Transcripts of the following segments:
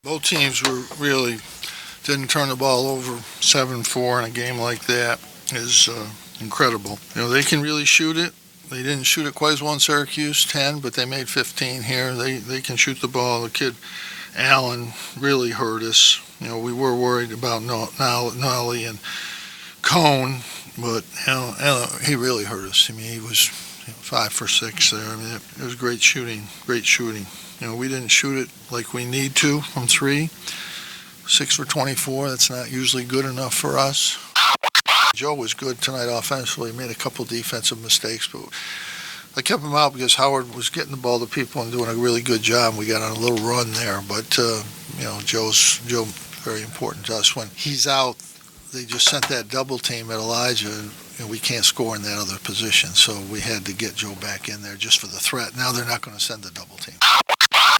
Both teams didn't turn the ball over 7-4 in a game like that is incredible. They can really shoot it. They didn't shoot it quite as well in Syracuse, 10, but they made 15 here. They can shoot the ball. The kid, Allen, really hurt us. We were worried about Nolly and Cone, but he really hurt us. He was 5 for 6 there. It was great shooting. We didn't shoot it like we need to from 3. 6 for 24. That's not usually good enough for us. Joe was good tonight offensively. He made a couple defensive mistakes, but I kept him out because Howard was getting the ball to people and doing a really good job. We got on a little run there, but Joe's very important to us. When he's out, they just sent that double team at Elijah, and we can't score in that other position, so we had to get Joe back in there just for the threat. Now they're not going to send the double team.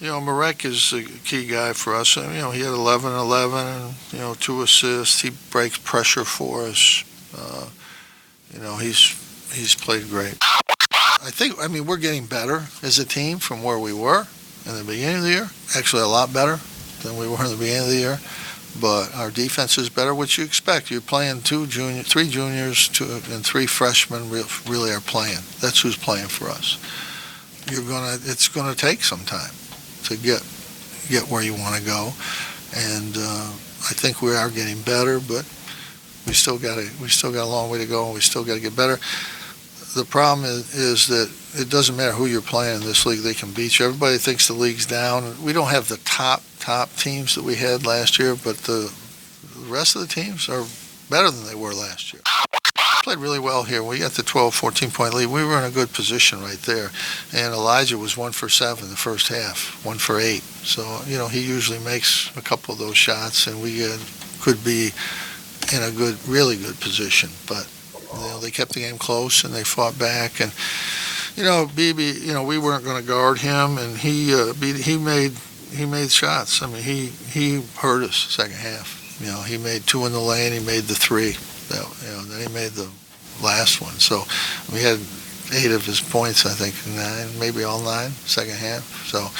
Marek is a key guy for us. He had 11 and 2 assists. He breaks pressure for us. He's played great. We're getting better as a team from where we were in the beginning of the year. Actually, a lot better than we were in the beginning of the year. But our defense is better, which you expect. You're playing 3 juniors, and 3 freshmen really are playing. That's who's playing for us. It's gonna take some time to get where you want to go, and I think we are getting better, but we still got a long way to go, and we still got to get better. The problem is that it doesn't matter who you're playing in this league; they can beat you. Everybody thinks the league's down. We don't have the top teams that we had last year, but the rest of the teams are better than they were last year. Played really well here. We got the 12, 14-point lead. We were in a good position right there. And Elijah was 1 for 7 the first half, 1 for 8. So, he usually makes a couple of those shots, and we could be in a really good position. But, they kept the game close, and they fought back. And, Beebe, we weren't going to guard him, and he made shots. He hurt us second half. He made 2 in the lane. He made the 3. Then he made the last one. So we had 8 of his points, I think, 9, maybe all 9, second half. So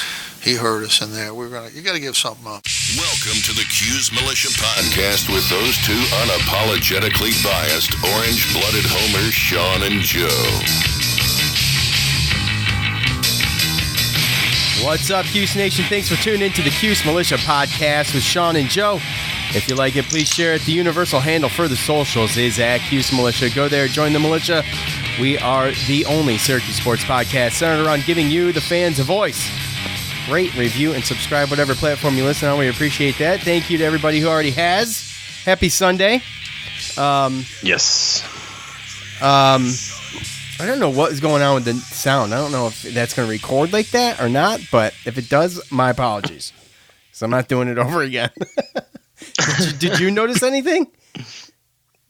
he hurt us in there. You got to give something up. Welcome to the Cuse Militia Podcast with those 2 unapologetically biased, orange-blooded homers, Sean and Joe. What's up, Cuse Nation? Thanks for tuning in to the Cuse Militia Podcast with Sean and Joe. If you like it, please share it. The universal handle for the socials is @Cuse Militia. Go there, join the militia. We are the only Syracuse sports podcast centered around giving you, the fans, a voice. Rate, review, and subscribe whatever platform you listen on. We appreciate that. Thank you to everybody who already has. Happy Sunday. Yes. I don't know what is going on with the sound. I don't know if that's going to record like that or not, but if it does, my apologies. So I'm not doing it over again. Did you notice anything?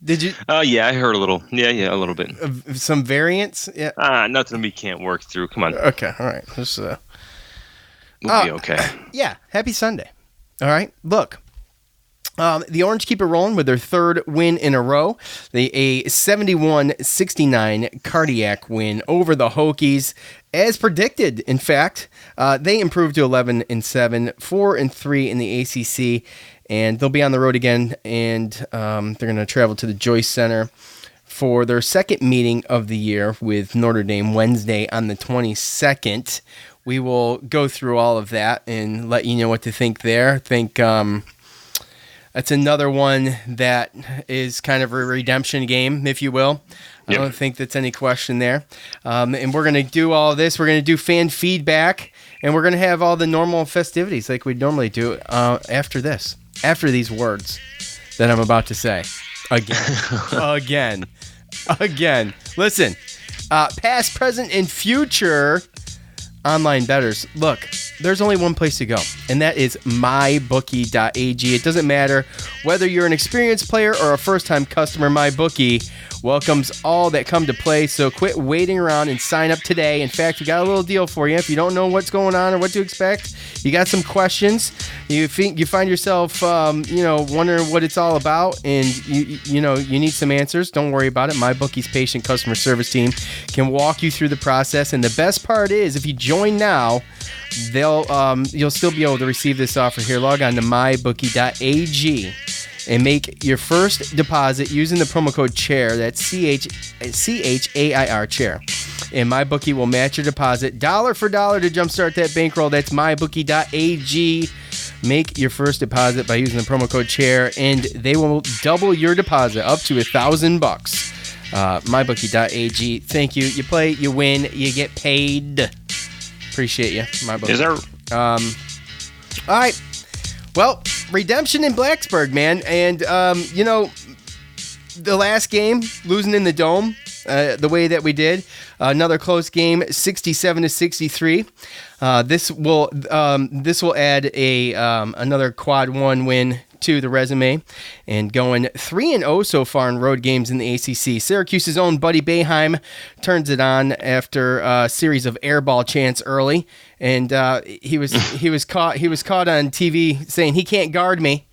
Did you? Yeah, I heard a little. Yeah, a little bit. Some variants? Yeah. Nothing we can't work through. Come on. Okay, all right. Just, we'll be okay. Yeah, happy Sunday. All right, look. The Orange keep it rolling with their 3rd win in a row. A 71-69 cardiac win over the Hokies. As predicted, in fact, they improved to 11-7, 4-3 in the ACC. And they'll be on the road again, and they're going to travel to the Joyce Center for their 2nd meeting of the year with Notre Dame Wednesday on the 22nd. We will go through all of that and let you know what to think there. I think that's another one that is kind of a redemption game, if you will. I don't think that's any question there. And we're going to do all of this. We're going to do fan feedback, and we're going to have all the normal festivities like we normally do after this. After these words that I'm about to say. Again. Listen, past, present, and future online bettors. Look, there's only one place to go, and that is mybookie.ag. It doesn't matter whether you're an experienced player or a first-time customer. MyBookie welcomes all that come to play, so quit waiting around and sign up today. In fact, we got a little deal for you. If you don't know what's going on or what to expect, you got some questions, you find yourself wondering what it's all about, and you need some answers, don't worry about it. MyBookie's patient customer service team can walk you through the process, and the best part is if you join now, you'll still be able to receive this offer here. Log on to mybookie.ag and make your first deposit using the promo code CHAIR. That's CHAIR, chair. And MyBookie will match your deposit dollar for dollar to jumpstart that bankroll. That's mybookie.ag. Make your first deposit by using the promo code CHAIR, and they will double your deposit up to $1,000. MyBookie.ag. Thank you. You play, you win, you get paid. Appreciate you, MyBookie. Is there? All right. Well, redemption in Blaksburg, man. And, the last game, losing in the Dome, the way that we did. Another close game, 67-63. This will add another quad one win to the resume, and going 3-0 so far in road games in the ACC. Syracuse's own Buddy Boeheim turns it on after a series of airball chants early, and he was caught on TV saying he can't guard me.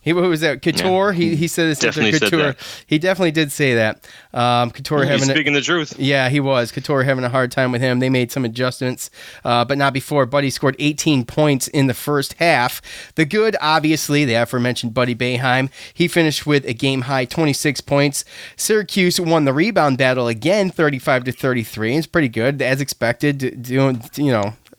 What was that? Couture? Yeah. He said this after Couture. He definitely did say that. Couture He's speaking the truth. Yeah, he was. Couture having a hard time with him. They made some adjustments, but not before. Buddy scored 18 points in the first half. The good, obviously, the aforementioned Buddy Boeheim. He finished with a game-high 26 points. Syracuse won the rebound battle again, 35-33. It's pretty good, as expected.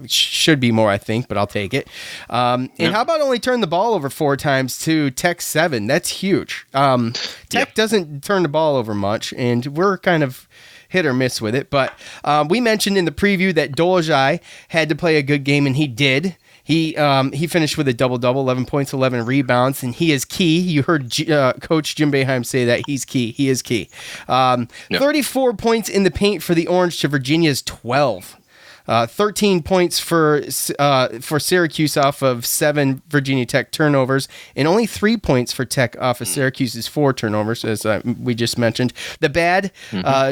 Should be more, I think, but I'll take it. And how about only turn the ball over 4 times to Tech 7? That's huge. Tech doesn't turn the ball over much, and we're kind of hit or miss with it. But we mentioned in the preview that Dolezaj had to play a good game, and he did. He finished with a double-double, 11 points, 11 rebounds, and he is key. You heard Coach Jim Boeheim say that he's key. He is key. 34 points in the paint for the Orange to Virginia's 12. 13 points for Syracuse off of 7 Virginia Tech turnovers, and only 3 points for Tech off of Syracuse's 4 turnovers, as we just mentioned. The bad,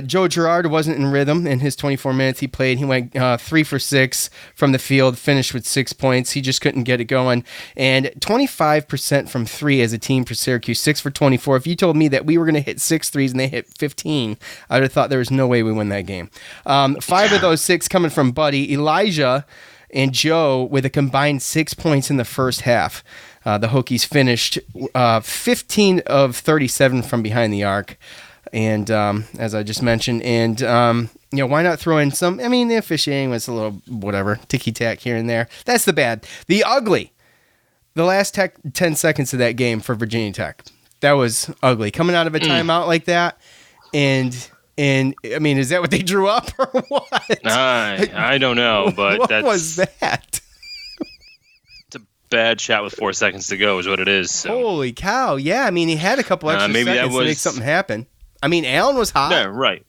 Joe Girard wasn't in rhythm in his 24 minutes he played. He went 3 for 6 from the field, finished with 6 points. He just couldn't get it going. And 25% from 3 as a team for Syracuse, 6 for 24. If you told me that we were going to hit 6 threes and they hit 15, I would have thought there was no way we win that game. 5 of those 6 coming from Buddy. Elijah and Joe with a combined 6 points in the first half. The Hokies finished 15 of 37 from behind the arc, and as I just mentioned, and why not throw in some? I mean, the officiating was a little whatever, ticky-tack here and there. That's the bad. The ugly. The last 10 seconds of that game for Virginia Tech. That was ugly. Coming out of a timeout like that, and I mean, is that what they drew up or what? I don't know, but what was that? It's a bad shot with 4 seconds to go is what it is. So. Holy cow. Yeah, I mean, he had a couple extra seconds to make something happen. I mean, Allen was hot. Yeah, right.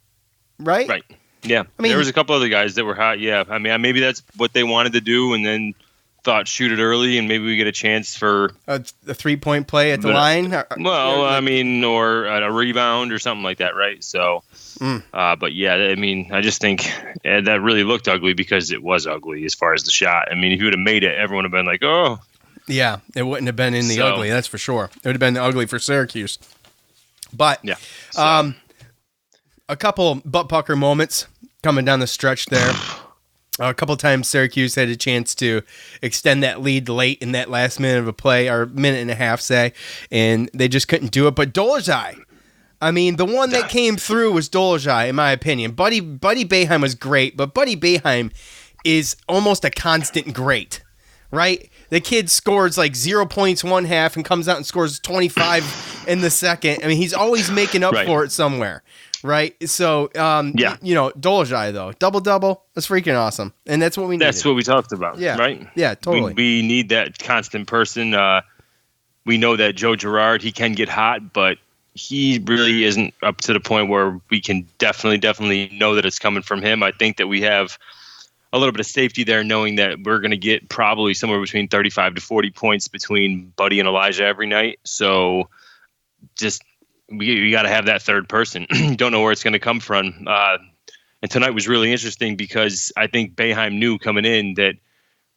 Right? Right. Yeah. I mean, there was a couple other guys that were hot. Yeah. I mean, maybe that's what they wanted to do, and then thought shoot it early, and maybe we get a chance for a 3-point play at the line. Well, I mean, or a rebound or something like that, right? So, but yeah, I mean, I just think that really looked ugly because it was ugly as far as the shot. I mean, if you would have made it, everyone would have been like, oh. Yeah, it wouldn't have been in the ugly, that's for sure. It would have been ugly for Syracuse. But yeah, a couple butt pucker moments coming down the stretch there. A couple times Syracuse had a chance to extend that lead late in that last minute of a play, or minute and a half, say, and they just couldn't do it. But Dolezaj, I mean, the one that came through was Dolezaj, in my opinion. Buddy Boeheim was great, but Buddy Boeheim is almost a constant great, right? The kid scores like 0 points one half and comes out and scores 25 in the second. I mean, he's always making up for it somewhere. Right, so Dolezaj though, double, that's freaking awesome, and that's what we need. That's what we talked about. Yeah, right. Yeah, totally. We need that constant person. We know that Joe Girard, he can get hot, but he really isn't up to the point where we can definitely know that it's coming from him. I think that we have a little bit of safety there, knowing that we're going to get probably somewhere between 35 to 40 points between Buddy and Elijah every night. So just we got to have that third person. You don't know where it's going to come from. And tonight was really interesting because I think Boeheim knew coming in that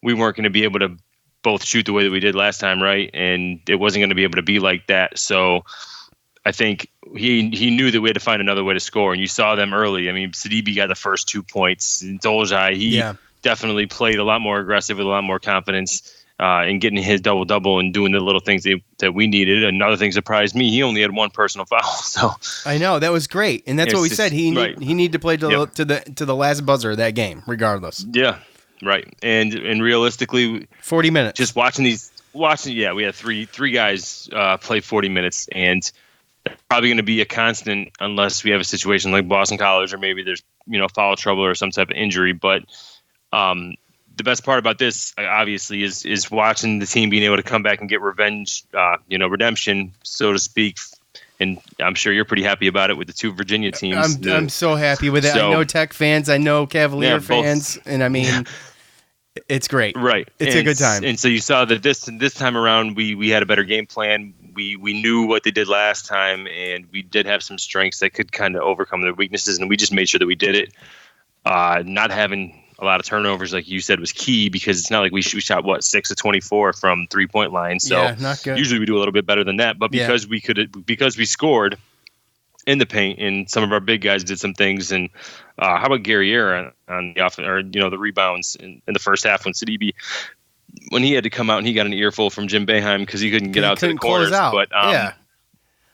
we weren't going to be able to both shoot the way that we did last time, right? And it wasn't going to be able to be like that. So I think he knew that we had to find another way to score. And you saw them early. I mean, Sidibe got the first 2 points. And Dolzai, he definitely played a lot more aggressive with a lot more confidence. And getting his double-double and doing the little things that we needed. Another thing surprised me, he only had one personal foul. So I know, that was great. And that's what we said. He needed to play to the last buzzer of that game, regardless. Yeah, right. And realistically, 40 minutes. Just watching, we had three guys play 40 minutes, and that's probably going to be a constant unless we have a situation like Boston College or maybe there's, foul trouble or some type of injury. But the best part about this, obviously, is watching the team being able to come back and get revenge, redemption, so to speak. And I'm sure you're pretty happy about it with the two Virginia teams. I'm so happy with it. So, I know Tech fans, I know Cavalier fans, and I mean, it's great. Right, it's a good time. And so you saw that this time around, we had a better game plan. We knew what they did last time, and we did have some strengths that could kind of overcome their weaknesses, and we just made sure that we did it. Not having a lot of turnovers, like you said, was key because it's not like we shot 6 of 24 from 3-point line. So not good. Usually we do a little bit better than that, but because we scored in the paint and some of our big guys did some things. And how about Guerrier on the offense, or the rebounds in the first half when he had to come out and he got an earful from Jim Boeheim because he couldn't get out to the corners. But I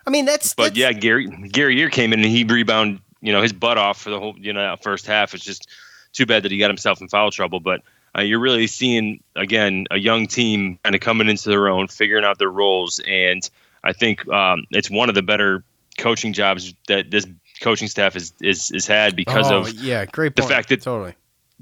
mean Guerrier came in and he rebounded his butt off for the whole that first half. It's just too bad that he got himself in foul trouble, but you're really seeing, again, a young team kind of coming into their own, figuring out their roles. And I think it's one of the better coaching jobs that this coaching staff is had because great point. The fact that totally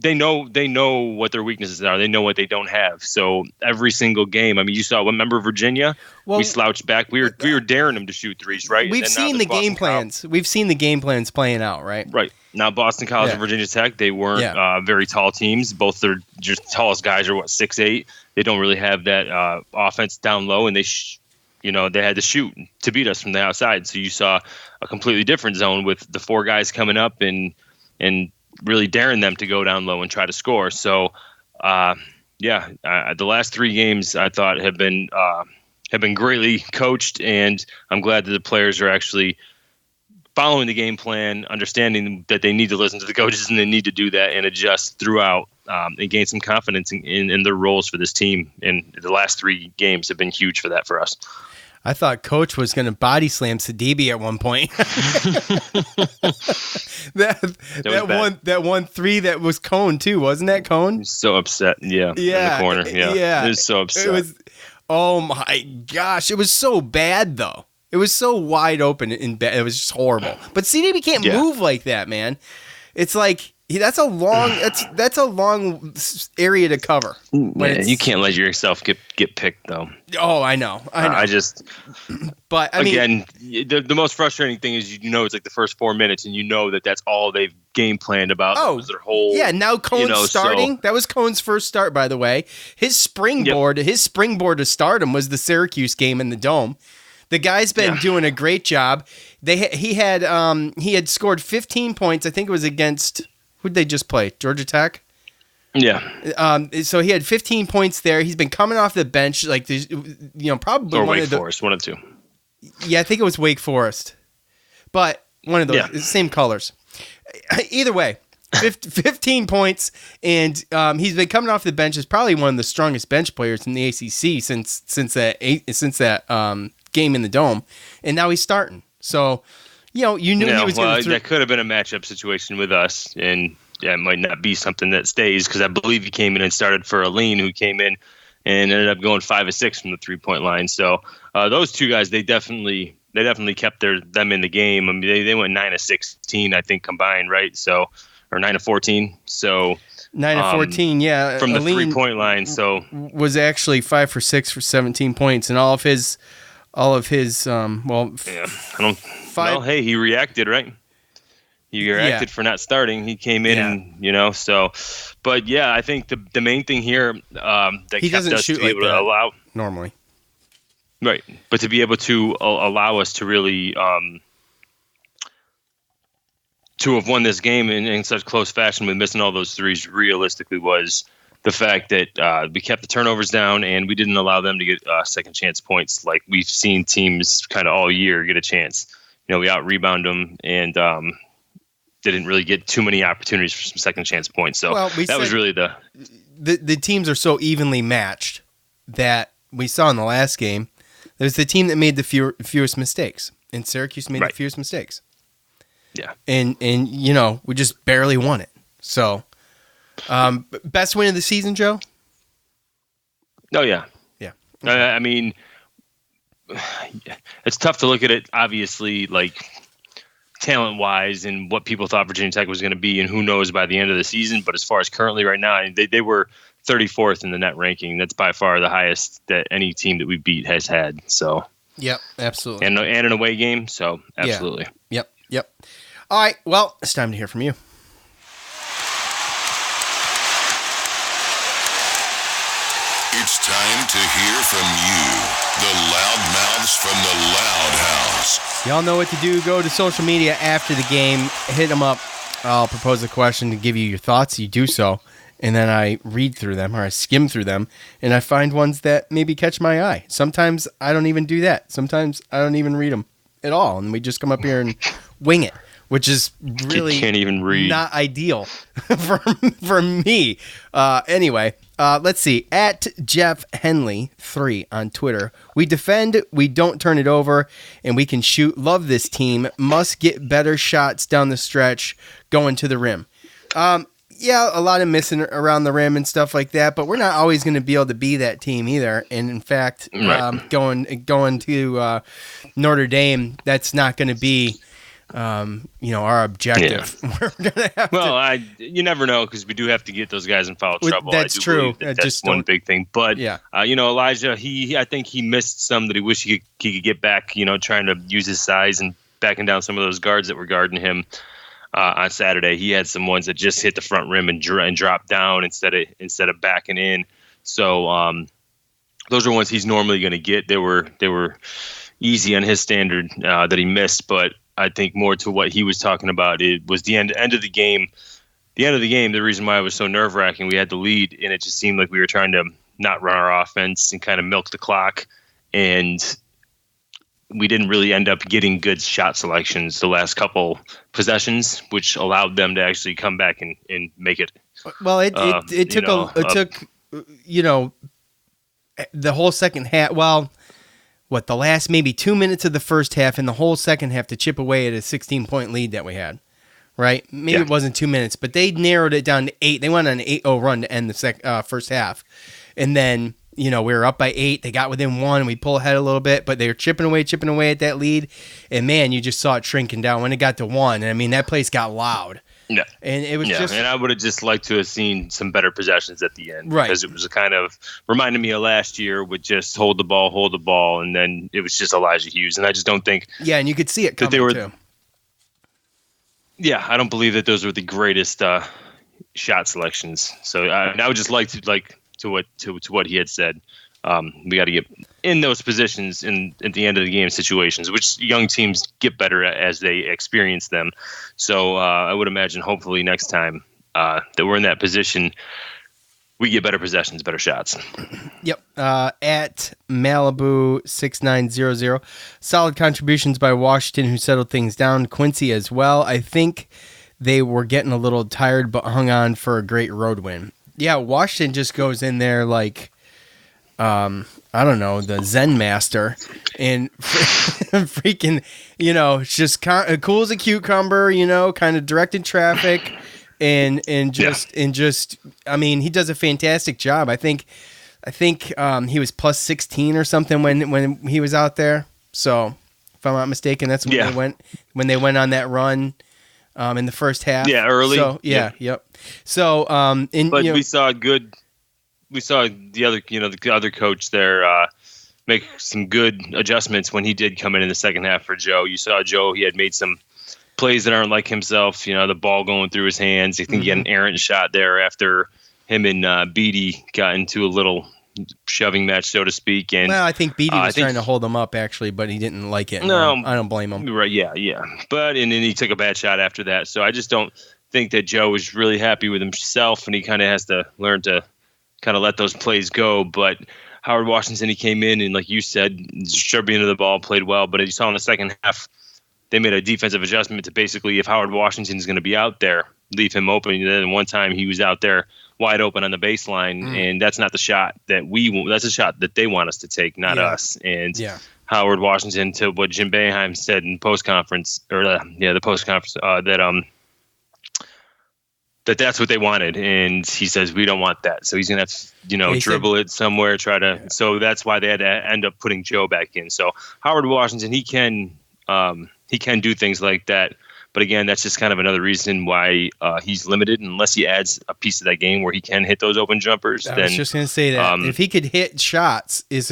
they know what their weaknesses are. They know what they don't have. So every single game, I mean, you saw, remember Virginia? We slouched back. We were daring them to shoot threes, right? We've seen the game plans. We've seen the game plans playing out, right? Right. Now, Boston College and Virginia Tech, they weren't very tall teams. Both their just tallest guys are 6'8". They don't really have that offense down low, and they had to shoot to beat us from the outside. So you saw a completely different zone with the four guys coming up and really daring them to go down low and try to score. So, the last 3 games I thought have been greatly coached, and I'm glad that the players are actually following the game plan, understanding that they need to listen to the coaches and they need to do that and adjust throughout and gain some confidence in their roles for this team. And the last 3 games have been huge for that for us. I thought Coach was going to body slam Sidibe at one point. that one 3 that was Cone too, wasn't that Cone? He was so upset. Yeah. In the corner. Yeah. He was so upset. Oh my gosh, it was so bad though. It was so wide open and bad. It was just horrible. But Sidibe can't move like that, man. It's like that's a long area to cover. Man, you can't let yourself get picked though. Oh, I know. But I mean, again, the most frustrating thing is it's like the first 4 minutes, and that's all they've game planned about. That was their whole. Yeah, now Cone's starting. That was Cone's first start, by the way. His springboard to stardom was the Syracuse game in the Dome. The guy's been doing a great job. He had scored 15 points. I think it was against. Who'd they just play? Georgia Tech? Yeah. So he had 15 points there. He's been coming off the bench, like there's, probably or Wake Forest, one of 2. Yeah, I think it was Wake Forest, but one of those same colors. Either way, 15 points, and he's been coming off the bench as probably one of the strongest bench players in the ACC since that game in the Dome, and now he's starting. So. You knew he was going to. That could have been a matchup situation with us, and it might not be something that stays because I believe he came in and started for Aline, who came in and ended up going 5 of 6 from the 3-point line. So those 2 guys, they definitely kept them in the game. I mean, they went 9 of 16, I think, combined, right? So, or 9 of 14. So 9 of 14, from the Aline 3-point line. So was actually 5 for 6 for 17 points, and all of his. Well, hey, he reacted, right? He reacted for not starting. He came in and, so. But, I think the main thing here that he kept doesn't us shoot to be able to allow. Normally. Right. But to be able to allow us to really to have won this game in such close fashion with missing all those threes realistically was the fact that we kept the turnovers down and we didn't allow them to get second chance points like we've seen teams kind of all year get a chance. We out-rebound them and didn't really get too many opportunities for some second chance points. So that was really the teams are so evenly matched that we saw in the last game. There's the team that made the fewest mistakes, and Syracuse made the fewest mistakes. Yeah. And we just barely won it. So, best win of the season, Joe? Oh, yeah. Yeah. Okay. I mean, it's tough to look at it, obviously, like talent-wise and what people thought Virginia Tech was going to be and who knows by the end of the season. But as far as currently right now, they were 34th in the net ranking. That's by far the highest that any team that we beat has had. So, yep, absolutely. And an away game, so absolutely. Yeah. Yep. All right, well, it's time to hear from you. It's time to hear from you, the loudmouths from the Loud House. Y'all know what to do. Go to social media after the game. Hit them up. I'll propose a question to give you your thoughts. You do so. And then I read through them or I skim through them. And I find ones that maybe catch my eye. Sometimes I don't even do that. Sometimes I don't even read them at all. And we just come up here and wing it, which is really can't even read. Not ideal for me. Anyway, let's see. At Jeff Henley 3 on Twitter. We defend, we don't turn it over, and we can shoot. Love this team. Must get better shots down the stretch going to the rim. Yeah, a lot of missing around the rim and stuff like that, but we're not always going to be able to be that team either. And in fact, going to Notre Dame, that's not going to be our objective. Yeah. We're gonna have you never know because we do have to get those guys in foul trouble. That's true. That's one big thing. But Elijah, I think he missed some that he wished he could get back. Trying to use his size and backing down some of those guards that were guarding him on Saturday. He had some ones that just hit the front rim and dropped down instead of backing in. So those are ones he's normally going to get. They were easy on his standard that he missed, but I think more to what he was talking about, it was the end of the game. The end of the game, the reason why it was so nerve-wracking, we had the lead, and it just seemed like we were trying to not run our offense and kind of milk the clock, and we didn't really end up getting good shot selections the last couple possessions, which allowed them to actually come back and make it. Well, it took the whole second half. Well, the last maybe 2 minutes of the first half and the whole second half to chip away at a 16-point lead that we had, right? Maybe it wasn't 2 minutes, but they narrowed it down to 8. They went on an 8-0 run to end the first half. And then, we were up by 8. They got within 1, and we pull ahead a little bit, but they were chipping away at that lead. And, man, you just saw it shrinking down. When it got to 1, and, I mean, that place got loud. Yeah. And it was just. And I would have just liked to have seen some better possessions at the end. Right. Because it was kind of reminded me of last year with just hold the ball, and then it was just Elijah Hughes. And I just don't think. Yeah, and you could see it coming, too. Yeah, I don't believe that those were the greatest shot selections. So I would just like to what he had said. We got to get in those positions at the end of the game situations, which young teams get better at as they experience them. So I would imagine hopefully next time that we're in that position, we get better possessions, better shots. Yep. At Malibu 6900, solid contributions by Washington, who settled things down. Quincy as well. I think they were getting a little tired, but hung on for a great road win. Yeah, Washington just goes in there like, I don't know, the Zen master, and freaking, just cool as a cucumber, kind of directing traffic, and just, I mean, he does a fantastic job. I think he was plus 16 or something when he was out there. So if I'm not mistaken, that's when they went on that run. In the first half, early. So yep. So, we saw the other coach there make some good adjustments when he did come in the second half for Joe. You saw Joe; he had made some plays that aren't like himself. The ball going through his hands. I think he had an errant shot there after him and Beatty got into a little shoving match, so to speak. And well, I think Beatty was trying to hold him up actually, but he didn't like it. No, I don't blame him. Right? Yeah. But and then he took a bad shot after that. So I just don't think that Joe was really happy with himself, and he kind of has to learn to kind of let those plays go. But Howard Washington, he came in and, like you said, distributed the ball, played well. But as you saw in the second half, they made a defensive adjustment to basically, if Howard Washington is going to be out there, leave him open. And then one time he was out there wide open on the baseline, and that's not the shot that that's a shot that they want us to take, not us. And Howard Washington, to what Jim Boeheim said in post-conference, or the post-conference, that's what they wanted, and he says we don't want that, so he's gonna have to, dribble it somewhere, try to. Yeah. So that's why they had to end up putting Joe back in. So Howard Washington, he can do things like that, but again, that's just kind of another reason why he's limited, unless he adds a piece of that game where he can hit those open jumpers. I was just gonna say that if he could hit shots, it's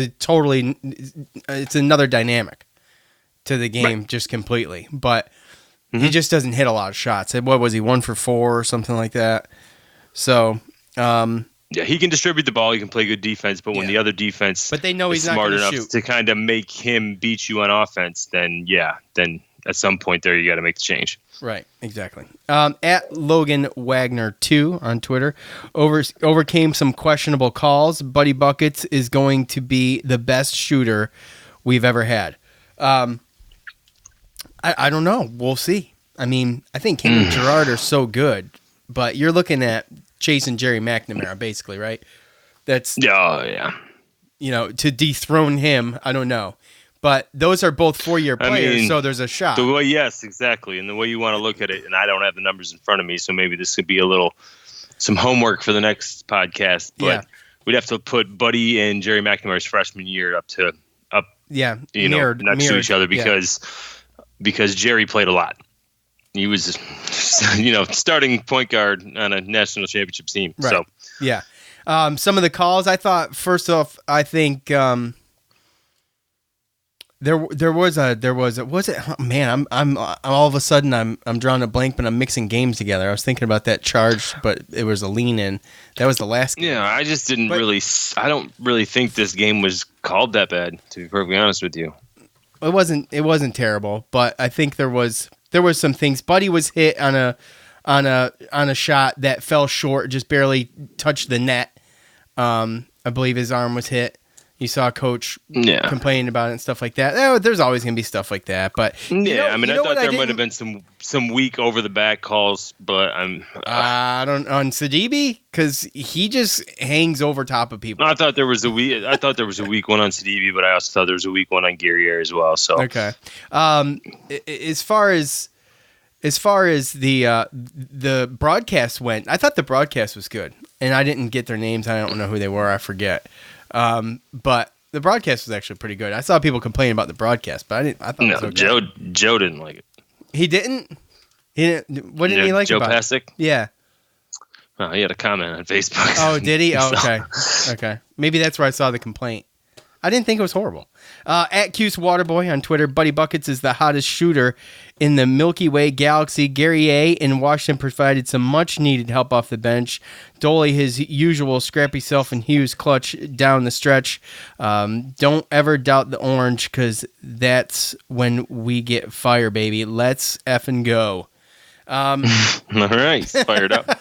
another dynamic to the game, just completely, but. Mm-hmm. He just doesn't hit a lot of shots. What was he, 1 for 4 or something like that? So, he can distribute the ball. He can play good defense. But when the other defense, but they know he's smart not enough shoot. To kind of make him beat you on offense, then at some point there you got to make the change. Right, exactly. At Logan Wagner 2 on Twitter, overcame some questionable calls. Buddy Buckets is going to be the best shooter we've ever had. I don't know. We'll see. I mean, I think King and Gerard are so good, but you're looking at chasing Jerry McNamara, basically, right? That's to dethrone him. I don't know, but those are both 4-year players, so there's a shot. Yes, exactly. And the way you want to look at it, and I don't have the numbers in front of me, so maybe this could be some homework for the next podcast. But we'd have to put Buddy and Jerry McNamara's freshman year up next to each other because Jerry played a lot. He was, starting point guard on a national championship team. Right. So some of the calls, I thought, first off, I think there was it? Man, I'm all of a sudden I'm drawing a blank, but I'm mixing games together. I was thinking about that charge, but it was a lean in. That was the last game. Yeah, I just I don't really think this game was called that bad, to be perfectly honest with you. It wasn't terrible, but I think there was some things. Buddy was hit on a shot that fell short, just barely touched the net. I believe his arm was hit. You saw Coach complaining about it and stuff like that. There's always going to be stuff like that, but I thought there might have been some weak over the back calls, but I don't on Sidibe, because he just hangs over top of people. I thought there was a weak one on Sidibe, but I also thought there was a weak one on Guerrier as well. So okay, as far as the broadcast went, I thought the broadcast was good, and I didn't get their names. I don't know who they were. I forget. But the broadcast was actually pretty good. I saw people complaining about the broadcast, but I thought it was okay. Joe didn't like it. He didn't? What didn't he like Joe about Pasick? it? Yeah. Oh, he had a comment on Facebook. Oh, did he? Oh, okay. Okay. Maybe that's where I saw the complaint. I didn't think it was horrible. At Cuse Waterboy on Twitter, Buddy Buckets is the hottest shooter in the Milky Way galaxy. Gary A. in Washington provided some much-needed help off the bench. Doley, his usual scrappy self, and Hughes clutch down the stretch. Don't ever doubt the orange, because that's when we get fire, baby. Let's effing go. All right, fired up.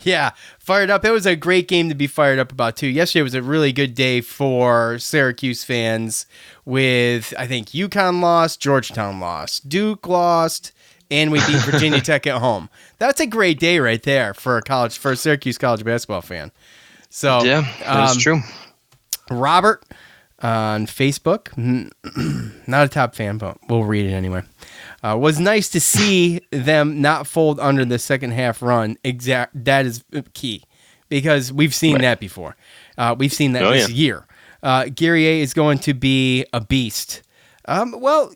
Yeah, fired up. It was a great game to be fired up about, too. Yesterday was a really good day for Syracuse fans with, I think, UConn lost, Georgetown lost, Duke lost, and we beat Virginia Tech at home. That's a great day right there for a Syracuse college basketball fan. So yeah, that's true. Robert on Facebook, not a top fan, but we'll read it anyway. Was nice to see them not fold under the second half run. That is key, because we've seen that before. We've seen that this year. Gary A. is going to be a beast. Well,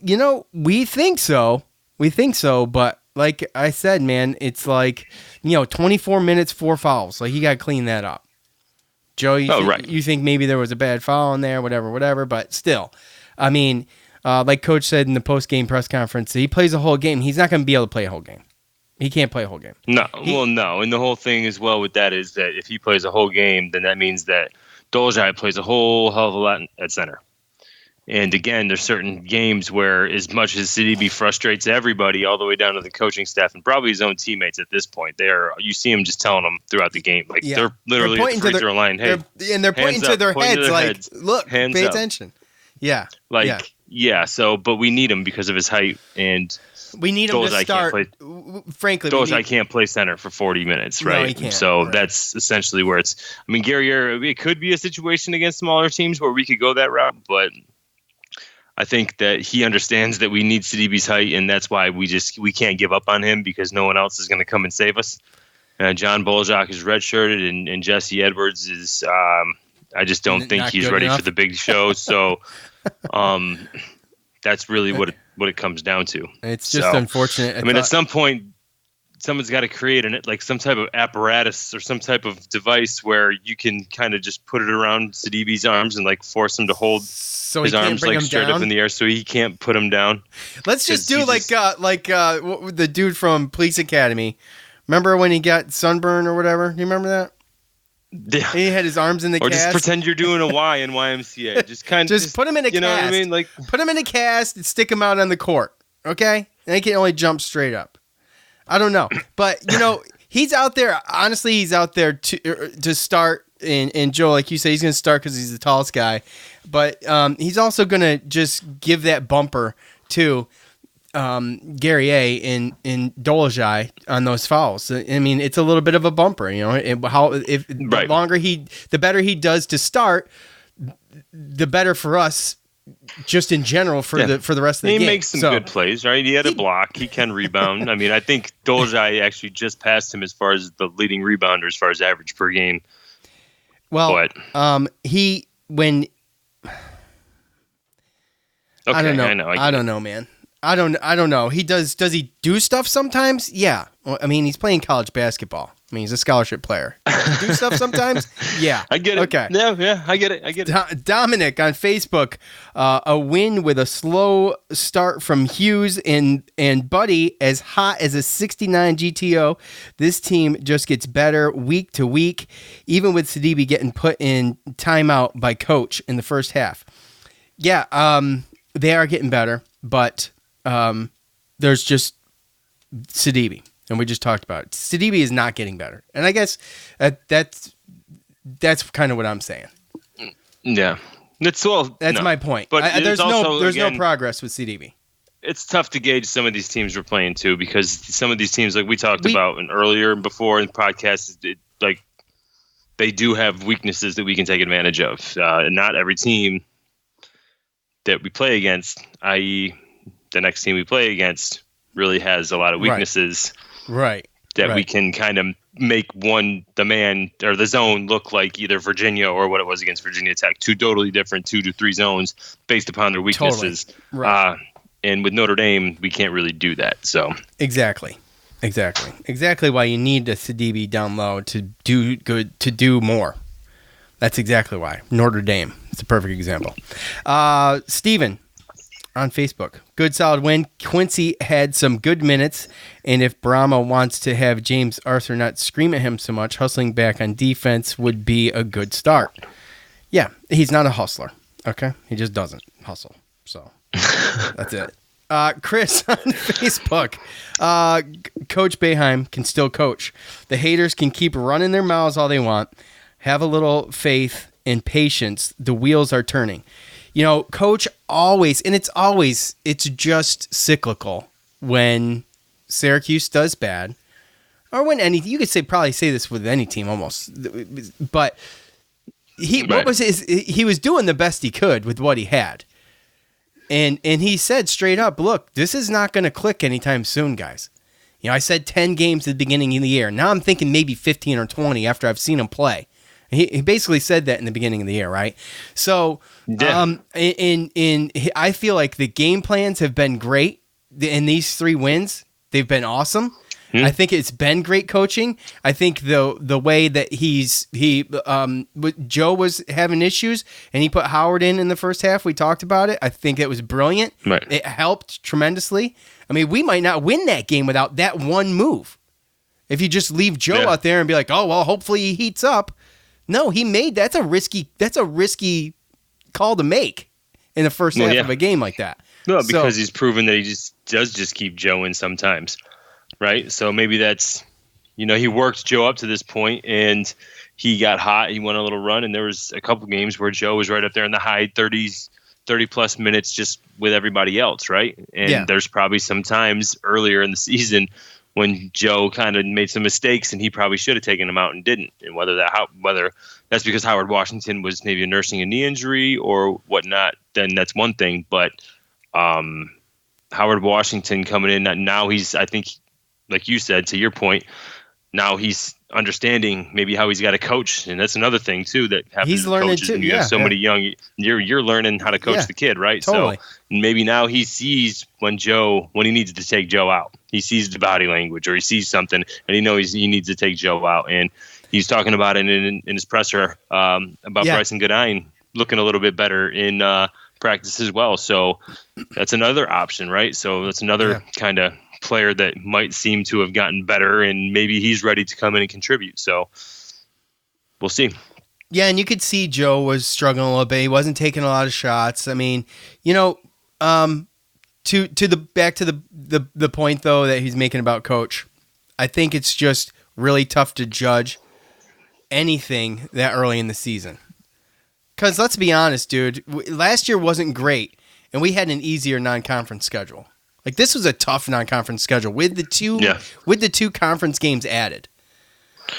we think so. But like I said, man, it's like, 24 minutes, 4 fouls. Like, you got to clean that up. Joe, you think maybe there was a bad foul in there, whatever, but still. I mean, like Coach said in the post-game press conference, he plays a whole game. He's not going to be able to play a whole game. He can't play a whole game. No. And the whole thing as well with that is that if he plays a whole game, then that means that Dolezaj plays a whole hell of a lot at center. And again, there's certain games where, as much as CDB frustrates everybody, all the way down to the coaching staff and probably his own teammates at this point, you see him just telling them throughout the game, like they're literally at the free throw line. Hey, they're pointing to their heads, like, look, hands pay up. attention. Yeah, So, but we need him because of his height, and we need him to start. Frankly, I can't play center for 40 minutes, right? No, he can't. So right. That's essentially where it's. I mean, it could be a situation against smaller teams where we could go that route, but I think that he understands that we need CDB's height, and that's why we can't give up on him, because no one else is going to come and save us. John Bolzak is redshirted, and Jesse Edwards is. I just don't think he's ready for the big show. So, that's really what it comes down to. It's just unfortunate. I mean, at some point, someone's got to create some type of apparatus or some type of device where you can kind of just put it around Sidibe's arms and like force him to hold his arms like straight up in the air so he can't put him down. Let's just do like the dude from Police Academy. Remember when he got sunburn or whatever? Do you remember that? Yeah. He had his arms in the cast. Or just pretend you're doing a Y in YMCA. Just put him in a cast. You know what I mean? Like, put him in a cast and stick him out on the court. Okay? And he can only jump straight up. I don't know. But, he's out there. Honestly, he's out there to start. And Joe, like you say, he's going to start because he's the tallest guy. But he's also going to just give that bumper to Gary A. in Dolezaj on those fouls. I mean, it's a little bit of a bumper, the better he does to start, the better for us, just in general for the rest of the game. He makes some good plays, right? He had a block. He can rebound. I mean, I think Dolezaj actually just passed him as far as the leading rebounder as far as average per game. Well, I don't know. I don't know, man. I don't know. Does he do stuff sometimes? Yeah. Well, I mean, he's playing college basketball. I mean, he's a scholarship player. Does he do stuff sometimes? Yeah. I get it. Okay. Yeah, I get it. Dominic on Facebook, a win with a slow start from Hughes and Buddy, as hot as a 69 GTO. This team just gets better week to week, even with Sidibe getting put in timeout by coach in the first half. Yeah, they are getting better, but there's just Sidibe, and we just talked about it. Sidibe is not getting better, and I guess that's kind of what I'm saying. Yeah, that's my point. But there's no progress with Sidibe. It's tough to gauge some of these teams we're playing too, because some of these teams, like we talked about earlier and before in podcasts, they do have weaknesses that we can take advantage of. And not every team that we play against, i.e., the next team we play against, really has a lot of weaknesses. Right. That we can kind of make the man or the zone look like either Virginia or what it was against Virginia Tech. Two totally different 2 to 3 zones based upon their weaknesses. Totally. Right. And with Notre Dame, we can't really do that. So exactly why you need a Sidibe down low to do good, to do more. That's exactly why. Notre Dame. It's a perfect example. Steven on Facebook. Good solid win. Quincy had some good minutes, and if Brahma wants to have James Arthur not scream at him so much, hustling back on defense would be a good start. Yeah, he's not a hustler. Okay? He just doesn't hustle. So that's it. Chris on Facebook. Coach Boeheim can still coach. The haters can keep running their mouths all they want. Have a little faith and patience. The wheels are turning. Coach always, and it's just cyclical when Syracuse does bad, or when you could probably say this with any team almost, but he was doing the best he could with what he had. And he said straight up, look, this is not going to click anytime soon, guys. I said 10 games at the beginning of the year. Now I'm thinking maybe 15 or 20 after I've seen him play. He basically said that in the beginning of the year, right? So, I feel like the game plans have been great. In these 3 wins, they've been awesome. I think it's been great coaching. I think the way that Joe was having issues and he put Howard in the first half. We talked about it. I think it was brilliant. Right. It helped tremendously. I mean, we might not win that game without that one move. If you just leave Joe out there and be like, oh well, hopefully he heats up. No, that's a risky call to make in the first half of a game like that. No, because he's proven that he does keep Joe in sometimes, right? So maybe that's, he worked Joe up to this point and he got hot. He went on a little run, and there was a couple games where Joe was right up there in the high 30s, 30-plus minutes just with everybody else, right? And there's probably some times earlier in the season when Joe kind of made some mistakes and he probably should have taken him out and didn't. And whether that's because Howard Washington was maybe nursing a knee injury or whatnot, then that's one thing. But Howard Washington coming in now, I think, like you said, to your point, now he's understanding maybe how he's got to coach, and that's another thing too that happens. He's learning coaches, too. You have so many young. You're learning how to coach the kid, right? Totally. So maybe now he sees when he needs to take Joe out. He sees the body language, or he sees something, and he knows he needs to take Joe out. And he's talking about it in his presser about Bryson Goodine looking a little bit better in practice as well. So that's another option, right? So that's another kind of player that might seem to have gotten better, and maybe he's ready to come in and contribute. So we'll see. Yeah, and you could see Joe was struggling a little bit. He wasn't taking a lot of shots. I mean, back to the point though that he's making about coach. I think it's just really tough to judge anything that early in the season. Because let's be honest, dude, last year wasn't great, and we had an easier non-conference schedule. Like, this was a tough non-conference schedule with the two conference games added.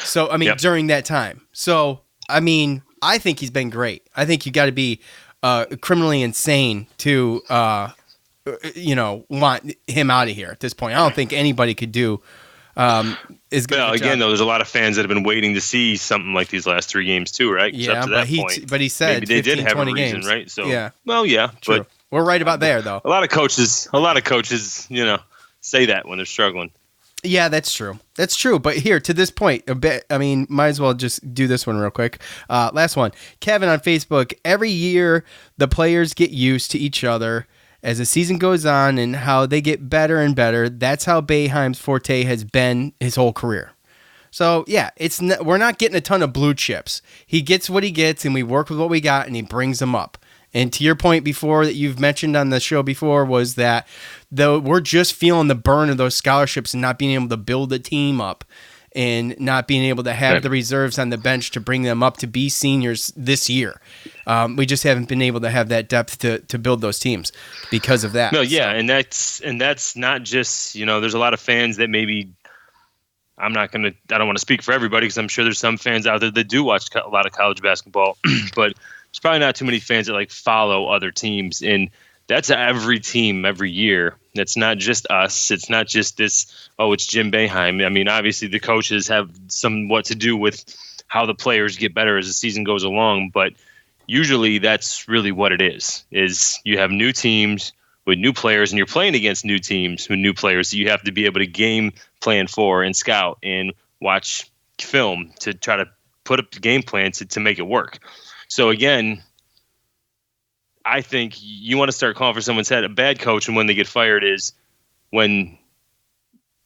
So, I mean, during that time. So, I mean, I think he's been great. I think you got to be criminally insane to, want him out of here at this point. I don't think anybody could do as good. Well, again, though, there's a lot of fans that have been waiting to see something like these last three games too, right? Yeah, but he said maybe they 15, did have 20 a reason, games. right? So, yeah. Well, yeah, True. but we're right about there, though. A lot of coaches, say that when they're struggling. Yeah, that's true. That's true. But here, to this point, might as well just do this one real quick. Last one. Kevin on Facebook. Every year, the players get used to each other as the season goes on and how they get better and better. That's how Boeheim's forte has been his whole career. So, yeah, we're not getting a ton of blue chips. He gets what he gets, and we work with what we got, and he brings them up. And to your point before that you've mentioned on the show before was that we're just feeling the burn of those scholarships and not being able to build the team up and not being able to have the reserves on the bench to bring them up to be seniors this year. We just haven't been able to have that depth to build those teams because of that. No, yeah, and that's not just, there's a lot of fans that maybe I don't want to speak for everybody because I'm sure there's some fans out there that do watch a lot of college basketball, but there's probably not too many fans that follow other teams, and that's every team every year. That's not just us. It's not just this, it's Jim Boeheim. I mean, obviously the coaches have somewhat to do with how the players get better as the season goes along, but usually that's really what it is you have new teams with new players, and you're playing against new teams with new players. So you have to be able to game plan for and scout and watch film to try to put up the game plan to make it work. So again, I think you want to start calling for someone's head. A bad coach, and when they get fired, is when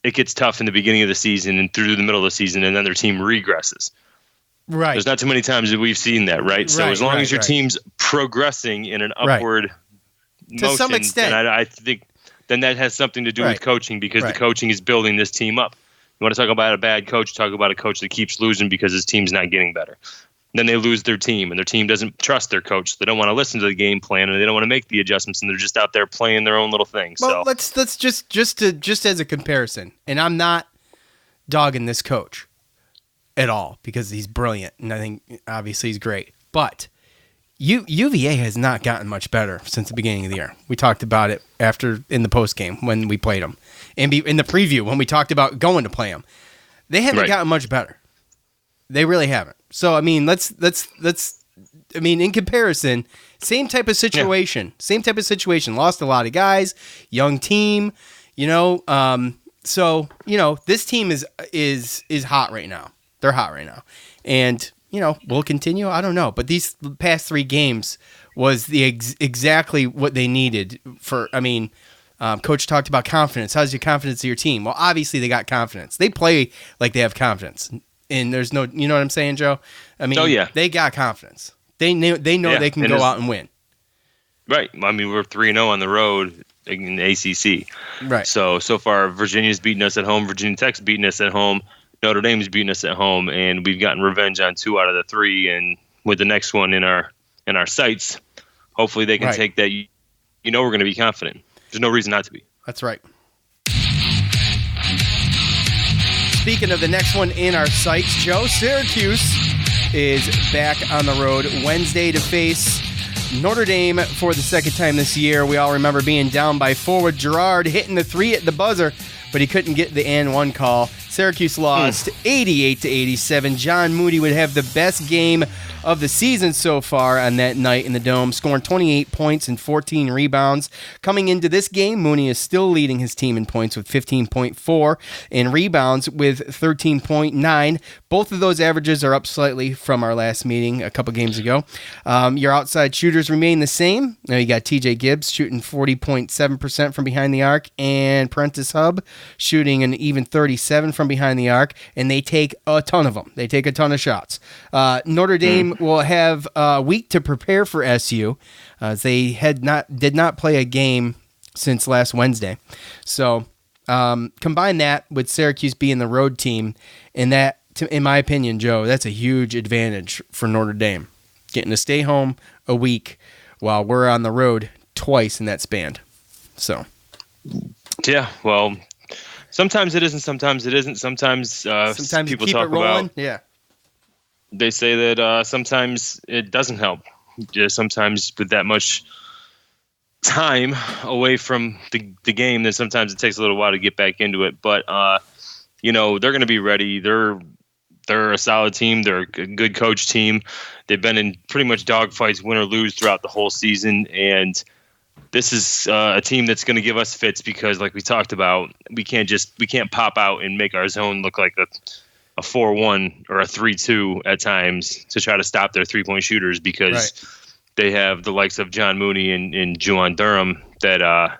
it gets tough in the beginning of the season and through the middle of the season, and then their team regresses. Right. There's not too many times that we've seen that, right? So as long as your team's progressing in an upward motion, to some extent, then I think then that has something to do with coaching, because the coaching is building this team up. You want to talk about a bad coach, talk about a coach that keeps losing because his team's not getting better. Then they lose their team, and their team doesn't trust their coach. They don't want to listen to the game plan, and they don't want to make the adjustments, and they're just out there playing their own little thing. Well, so let's just as a comparison, and I'm not dogging this coach at all because he's brilliant, and I think obviously he's great. But UVA has not gotten much better since the beginning of the year. We talked about it in the post game when we played them, and in the preview when we talked about going to play them. They haven't gotten much better. They really haven't. So, I mean, in comparison, same type of situation. Yeah. Same type of situation. Lost a lot of guys, young team, so, this team is hot right now. They're hot right now. And, will continue? I don't know. But these past 3 games was exactly what they needed for, Coach talked about confidence. How's your confidence of your team? Well, obviously they got confidence. They play like they have confidence. And there's no, you know what I'm saying, Joe? I mean, Oh, yeah. they got confidence. They know Yeah, they can and go out and win. Right. I mean, we're 3-0 on the road in the ACC. Right. So far, Virginia's beaten us at home. Virginia Tech's beaten us at home. Notre Dame's beaten us at home, and we've gotten revenge on 2 out of the 3. And with the next one in our sights, hopefully they can take that. You know, we're going to be confident. There's no reason not to be. That's right. Speaking of the next one in our sights, Joe, Syracuse is back on the road Wednesday to face Notre Dame for the second time this year. We all remember being down by 4 with Girard hitting the 3 at the buzzer, but he couldn't get the and 1 call. Syracuse lost 88-87. John Moody would have the best game of the season so far on that night in the Dome, scoring 28 points and 14 rebounds. Coming into this game, Mooney is still leading his team in points with 15.4 and rebounds with 13.9. Both of those averages are up slightly from our last meeting a couple games ago. Your outside shooters remain the same. Now you got TJ Gibbs shooting 40.7% from behind the arc, and Prentice Hub shooting an even 37 from behind the arc, and they take a ton of them. They take a ton of shots. Notre Dame will have a week to prepare for SU. They did not play a game since last Wednesday. So combine that with Syracuse being the road team, and that, in my opinion, Joe, that's a huge advantage for Notre Dame, getting to stay home a week while we're on the road twice in that span. So, yeah, well, sometimes it isn't, sometimes it isn't. Sometimes people keep talk it rolling. about, Yeah. They say that sometimes it doesn't help. Sometimes with that much time away from the game, then sometimes it takes a little while to get back into it. But they're going to be ready. They're a solid team. They're a good coach team. They've been in pretty much dogfights, win or lose, throughout the whole season. And this is a team that's going to give us fits because, like we talked about, we can't pop out and make our zone look like a 4-1 or a 3-2 at times to try to stop their 3-point shooters because they have the likes of John Mooney and Juwan Durham that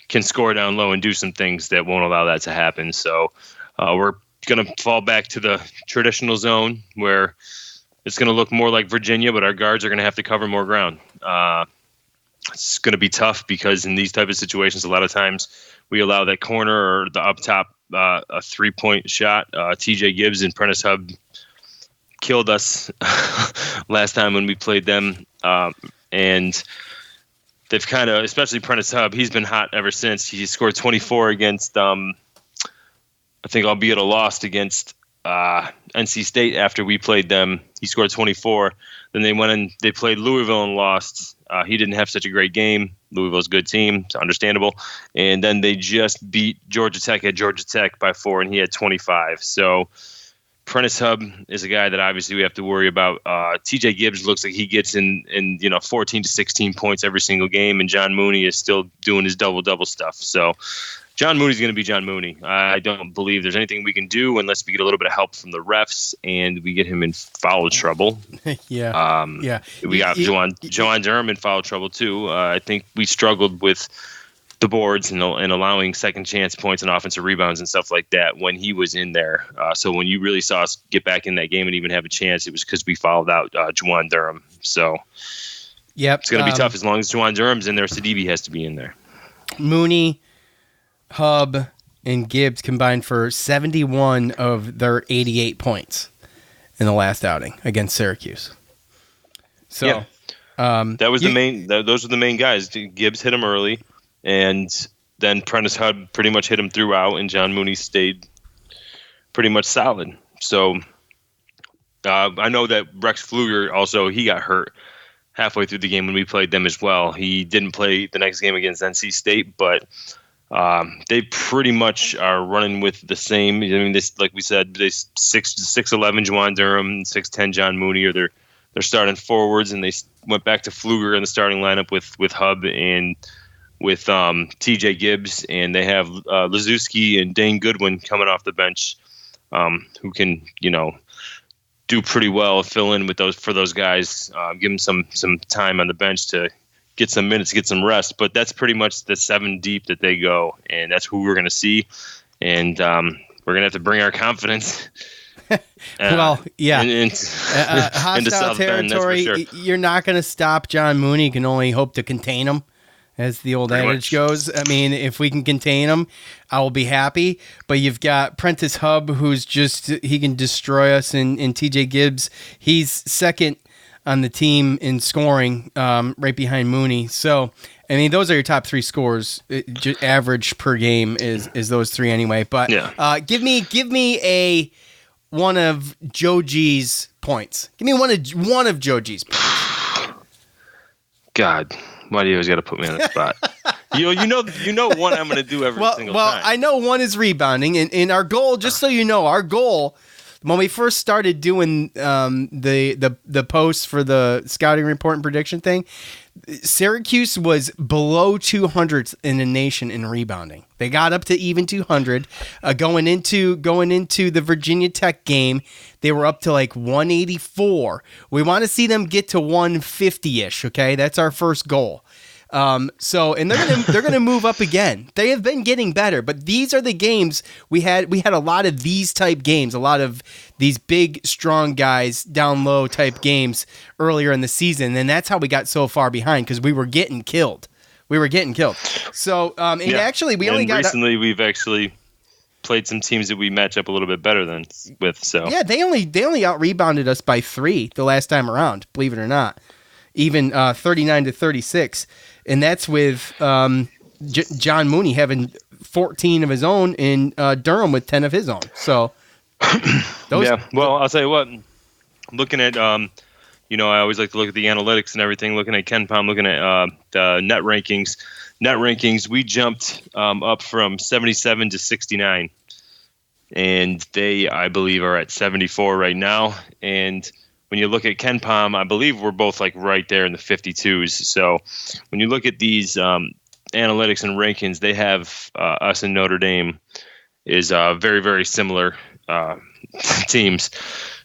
can score down low and do some things that won't allow that to happen. So we're going to fall back to the traditional zone where it's going to look more like Virginia, but our guards are going to have to cover more ground. It's going to be tough because in these type of situations, a lot of times we allow that corner or the up top a 3-point shot. TJ Gibbs and Prentice Hub killed us last time when we played them. And they've kind of, especially Prentice Hub, he's been hot ever since. He scored 24 against, I think, albeit a loss against NC State after we played them. He scored 24. Then they went and they played Louisville and lost. He didn't have such a great game. Louisville's a good team. It's understandable. And then they just beat Georgia Tech at Georgia Tech by 4, and he had 25. So Prentice Hub is a guy that obviously we have to worry about. TJ Gibbs looks like he gets in 14 to 16 points every single game, and John Mooney is still doing his double-double stuff. So John Mooney's going to be John Mooney. I don't believe there's anything we can do unless we get a little bit of help from the refs and we get him in foul trouble. Yeah. We got Juwan Durham in foul trouble too. I think we struggled with the boards and allowing second chance points and offensive rebounds and stuff like that when he was in there. So when you really saw us get back in that game and even have a chance, it was because we fouled out Juwan Durham. So it's going to be tough as long as Juwan Durham's in there. Sidibe has to be in there. Mooney, Hub, and Gibbs combined for 71 of their 88 points in the last outing against Syracuse. So that was those were the main guys. Gibbs hit him early, and then Prentice Hub pretty much hit him throughout, and John Mooney stayed pretty much solid. So I know that Rex Pfluger also, he got hurt halfway through the game when we played them as well. He didn't play the next game against NC State, but they pretty much are running with the same. I mean, this, like we said, they 6'11" Juwan Durham, 6'10" John Mooney, or they're starting forwards, and they went back to Pfluger in the starting lineup with Hub and with TJ Gibbs, and they have Lazuski and Dane Goodwin coming off the bench, who can do pretty well, fill in with those guys, give them some time on the bench to get some minutes, get some rest. But that's pretty much the 7 deep that they go, and that's who we're going to see. And we're going to have to bring our confidence Well, yeah. into Hostile South Bend, that's for territory. sure. You're not going to stop John Mooney. You can only hope to contain him, as the old Pretty adage much. goes. I mean, if we can contain him, I will be happy. But you've got Prentice Hub, who's he can destroy us, and TJ Gibbs. He's second on the team in scoring, right behind Mooney. So, I mean, those are your top three scores. Average per game is those three anyway. But give me one of Joe G's points. Give me one of Joe G's points. God, why do you always got to put me on the spot? you know one I'm going to do every single time. I know one is rebounding, and our goal, just so you know, our goal when we first started doing the posts for the scouting report and prediction thing, Syracuse was below 200 in the nation in rebounding. They got up to even 200. Going into the Virginia Tech game, they were up to like 184. We want to see them get to 150-ish, okay? That's our first goal. And they're gonna move up again. They have been getting better, but these are the games we had a lot of these type games, a lot of these big, strong guys down low type games earlier in the season, and that's how we got so far behind because we were getting killed. So, actually, recently we've actually played some teams that we match up a little bit better than with. So yeah, they only out rebounded us by 3 the last time around. Believe it or not, even 39-36. And that's with John Mooney having 14 of his own and Durham with 10 of his own. So, well, I'll tell you what. Looking at, I always like to look at the analytics and everything. Looking at KenPom, looking at the net rankings. Net rankings, we jumped up from 77 to 69, and they, I believe, are at 74 right now. And when you look at KenPom, I believe we're both like right there in the 52s. So when you look at these analytics and rankings, they have us and Notre Dame is very, very similar teams.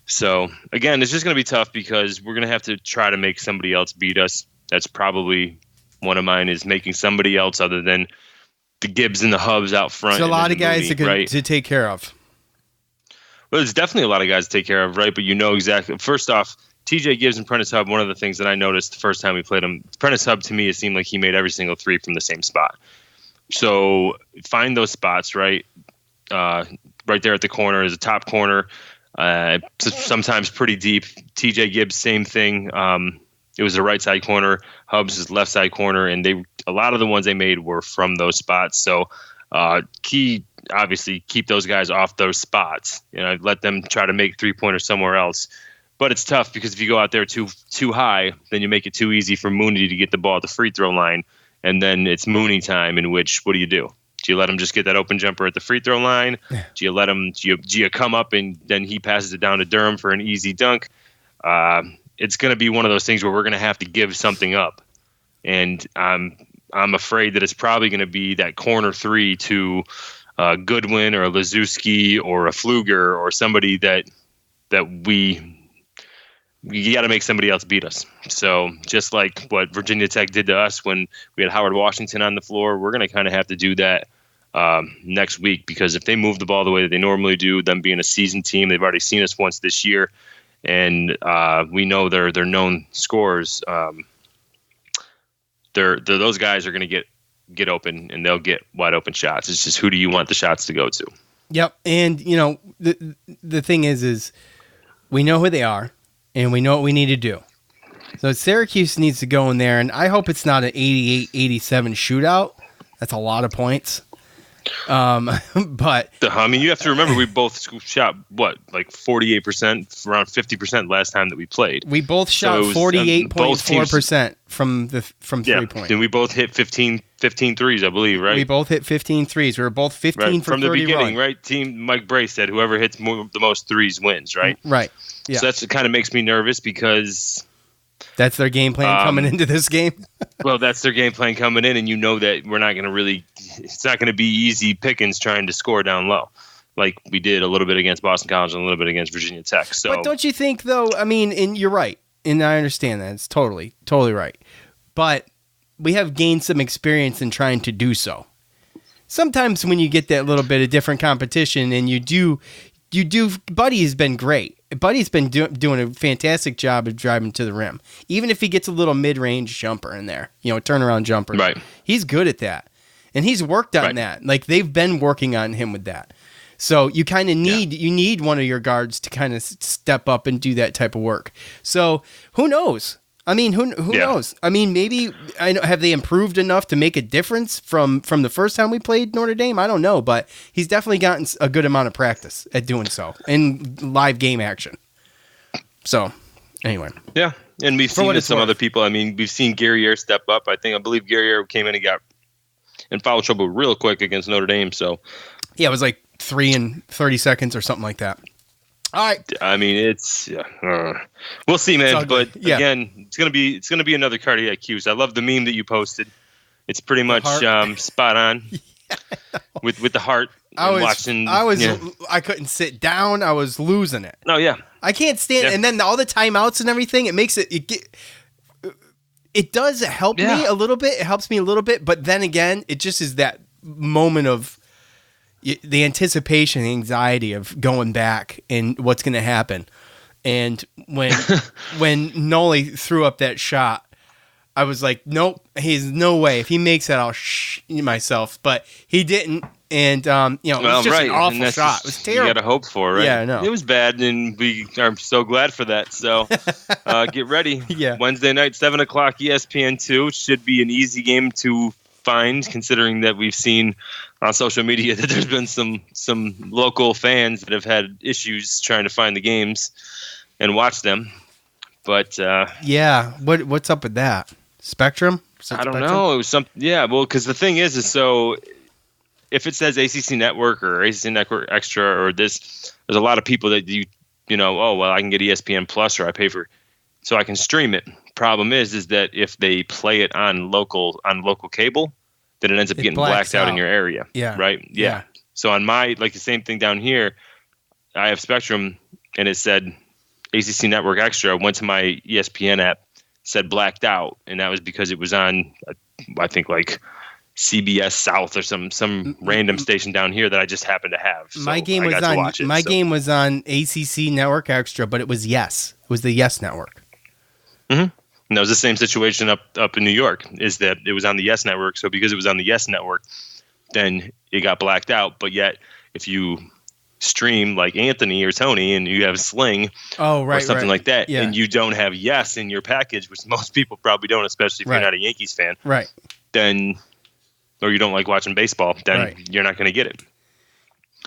So again, it's just going to be tough because we're going to have to try to make somebody else beat us. That's probably one of mine, is making somebody else other than the Gibbs and the Hubs out front. There's a lot of guys Mooney, to take care of. Well, there's definitely a lot of guys to take care of, right? But you know exactly. First off, TJ Gibbs and Prentice Hub, one of the things that I noticed the first time we played him, Prentice Hub, to me, it seemed like he made every single three from the same spot. So find those spots, right? Right there at the corner is a top corner, sometimes pretty deep. TJ Gibbs, same thing. It was the right side corner. Hubs is left side corner, and a lot of the ones they made were from those spots. So obviously keep those guys off those spots. Let them try to make 3-pointers somewhere else. But it's tough because if you go out there too high, then you make it too easy for Mooney to get the ball at the free throw line, and then it's Mooney time. In which, what do you do? Do you let him just get that open jumper at the free throw line? Do you let him? Do you come up and then he passes it down to Durham for an easy dunk? It's going to be one of those things where we're going to have to give something up, and I'm afraid that it's probably going to be that corner three to Goodwin or a Lazewski or a Pfluger or somebody that you got to make somebody else beat us. So just like what Virginia Tech did to us when we had Howard Washington on the floor, we're going to kind of have to do that next week, because if they move the ball the way that they normally do, them being a seasoned team, they've already seen us once this year, and we know they're known scorers. Those guys are going to get open, and they'll get wide open shots. It's just, who do you want the shots to go to? Yep. And the thing is we know who they are, and we know what we need to do. So Syracuse needs to go in there, and I hope it's not an 88-87 shootout. That's a lot of points. But I mean, you have to remember, we both shot like 48%, around 50% last time that we played. We both shot 48.4% from 3-point. And we both hit 15 threes, I believe, right? We both hit 15 threes. We were both 15 for 30 from the beginning, run. right? Team Mike Bray said whoever hits the most threes wins, right? Right. Yeah. So that's what kind of makes me nervous, because that's their game plan coming into this game. Well, that's their game plan coming in, and you know that we're not going to it's not going to be easy pickings trying to score down low, like we did a little bit against Boston College and a little bit against Virginia Tech. So, but don't you think, though? I mean, and you're right, and I understand that. It's totally right. But we have gained some experience in trying to do so. Sometimes when you get that little bit of different competition, and you Buddy's been great. Buddy's been doing a fantastic job of driving to the rim. Even if he gets a little mid-range jumper in there, turnaround jumper. Right. He's good at that. And he's worked on that. Like, they've been working on him with that. So you kind of need one of your guards to kind of step up and do that type of work. So who knows? I mean, who knows? I mean, maybe have they improved enough to make a difference from the first time we played Notre Dame? I don't know, but he's definitely gotten a good amount of practice at doing so in live game action. So, anyway. Yeah, and we've seen some other people. I mean, we've seen Gary Ayr step up. I believe Gary Ayr came in and got in foul trouble real quick against Notre Dame. So, yeah, it was like 3 and 30 seconds or something like that. All right. I mean, it's we'll see, man. But again, it's gonna be another cardiac Cuse. I love the meme that you posted. It's pretty much spot on with the heart. I couldn't sit down. I was losing it. Oh yeah. I can't stand it. And then all the timeouts and everything. It makes it does help me a little bit. It helps me a little bit. But then again, it just is that moment of the anticipation, the anxiety of going back and what's going to happen. And when Noli threw up that shot, I was like, nope, he's no way. If he makes that, I'll myself. But he didn't. And, it was just an awful shot. It was terrible. You got to hope for, right? Yeah, I know. It was bad, and we are so glad for that. So get ready. Wednesday night, 7 o'clock, ESPN2. Should be an easy game to find, considering that we've seen on social media that there's been some local fans that have had issues trying to find the games and watch them. But what's up with that? Spectrum? I don't know. It was because the thing is so if it says ACC Network or ACC Network Extra or there's a lot of people that I can get ESPN Plus or I pay for so I can stream it. Problem is that if they play it on local cable, then it ends up getting blacked out in your area. Yeah. Right? Yeah. So on my, the same thing down here, I have Spectrum and it said ACC Network Extra. Went to my ESPN app, said blacked out. And that was because it was on, I think, CBS South or some random station down here that I just happened to have. So my game was on ACC Network Extra, but it was Yes. It was the Yes Network. Mm-hmm. And that was the same situation up in New York, is that it was on the Yes Network. So because it was on the Yes Network, then it got blacked out. But yet, if you stream like Anthony or Tony and you have Sling or something like that, and you don't have Yes in your package, which most people probably don't, especially if you're not a Yankees fan, then or you don't like watching baseball, then you're not going to get it.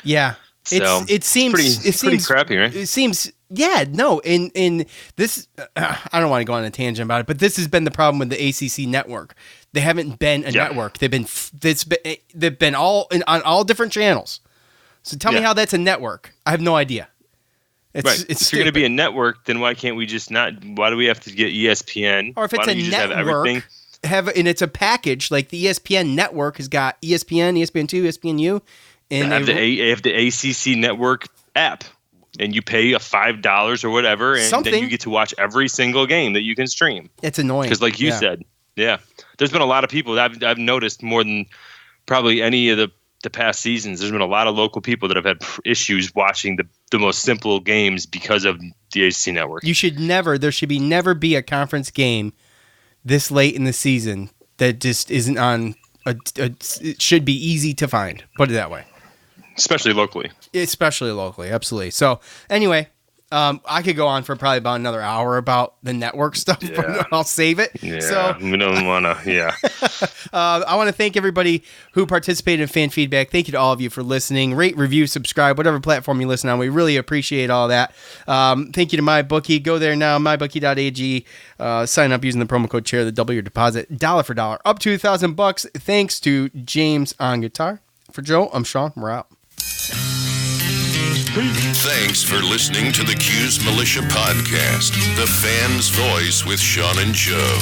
Yeah. So it seems pretty crappy, right? It seems in this I don't want to go on a tangent about it, but this has been the problem with the ACC network. They haven't been a network. They've been all on all different channels. So tell me how that's a network. I have no idea. If you're going to be a network, then why can't we just not? Why do we have to get ESPN? Or if it's a network, and it's a package like the ESPN network has got ESPN, ESPN2, ESPNU. And have the ACC network app, and you pay $5 or whatever, and then you get to watch every single game that you can stream. It's annoying because, like you said, there's been a lot of people that I've noticed more than probably any of the past seasons. There's been a lot of local people that have had issues watching the most simple games because of the ACC network. There should never be a conference game this late in the season that just isn't on. It should be easy to find. Put it that way. Especially locally, absolutely. So anyway, I could go on for probably about another hour about the network stuff, but I'll save it. Yeah, so we don't want to. I want to thank everybody who participated in fan feedback. Thank you to all of you for listening. Rate, review, subscribe, whatever platform you listen on. We really appreciate all that. Thank you to MyBookie. Go there now, mybookie.ag. Sign up using the promo code Chair to double your deposit, dollar for dollar, up to $1,000. Thanks to James on guitar. For Joe, I'm Sean. We're out. Thanks for listening to the Cuse Militia Podcast, the fan's voice with Sean and Joe.